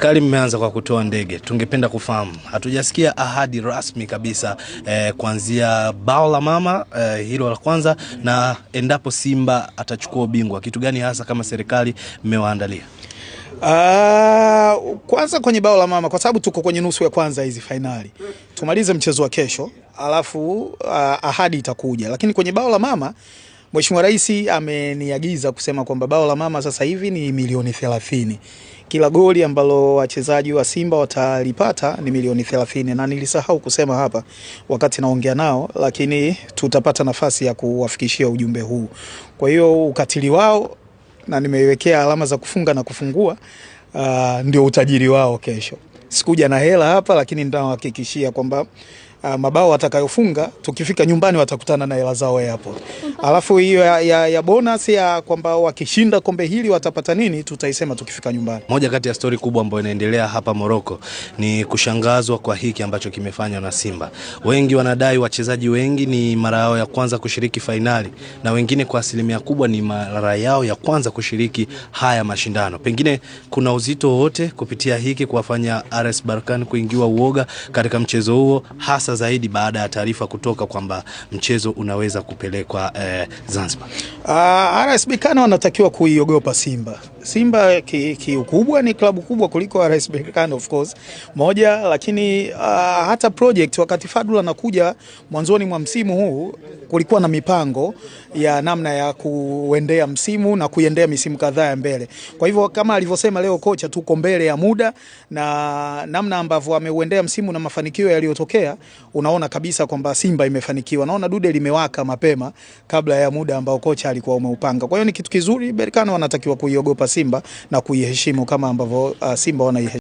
Kali mmeanza kwa kutoa ndege. Tungependa kufahamu, hatujasikia ahadi rasmi kabisa kuanzia bao la mama hilo la kwanza, na endapo Simba atachukua ubingwa, kitu gani hasa kama serikali mmewaandalia? Kwanza kwenye bao la mama, kwa sababu tuko kwenye nusu ya kwanza hizi finali, tumalize mchezo wa kesho alafu ahadi itakuja. Lakini kwenye bao la mama, Mheshimiwa Rais ameniagiza kusema kwamba bao la mama sasa hivi ni milioni 30. Kila goli ambalo wachezaji wa Simba watalipata ni milioni 30, na nilisahau kusema hapa wakati naongea nao, lakini tutapata nafasi ya kuwafikishia ujumbe huu. Kwa hiyo ukatili wao, na nimeiwekea alama za kufunga na kufungua, ndio utajiri wao kesho. Sikuja na hela hapa, lakini nitawahakikishia kwamba mabao watakayofunga tukifika nyumbani watakutana na hela zao hapo. Alafu hiyo ya bonus ya kwamba wakishinda kombe hili watapata nini, tutaisema tukifika nyumbani. Moja kati ya story kubwa ambayo inaendelea hapa Morocco ni kushangazwa kwa hiki ambacho kimefanywa na Simba. Wengi wanadai wachezaji wengi ni mara yao ya kwanza kushiriki fainali, na wengine kwa asilimia kubwa ni mara yao ya kwanza kushiriki haya mashindano. Pengine kuna uzito wote kupitia hiki kuwafanya RS Berkane kuingiwa uoga katika mchezo huo, hasa zaidi baada ya taarifa kutoka kwamba mchezo unaweza kupelekwa Zanzibar. RS Berkane wanatakiwa kuiogopa Simba. Simba kiukubwa ni klabu kubwa kuliko RS Berkane of course. Moja, lakini hata project wakati Fadlu anakuja mwanzoni mwa msimu huu kulikuwa na mipango ya namna ya kuendea msimu na kuendea misimu kadhaa ya mbele. Kwa hivyo kama alivyosema leo kocha, tuko mbele ya muda, na namna ambavyo ameuendea msimu na mafanikio yaliyotokea, unaona kabisa kwamba Simba imefanikiwa. Naona dude limewaka mapema kabla ya muda ambao kocha alikuwa umeupanga. Kwa hiyo ni kitu kizuri. Berkane wanatakiwa kuiogopa Simba na kuiheshimu kama ambavyo Simba wanaiheshimu.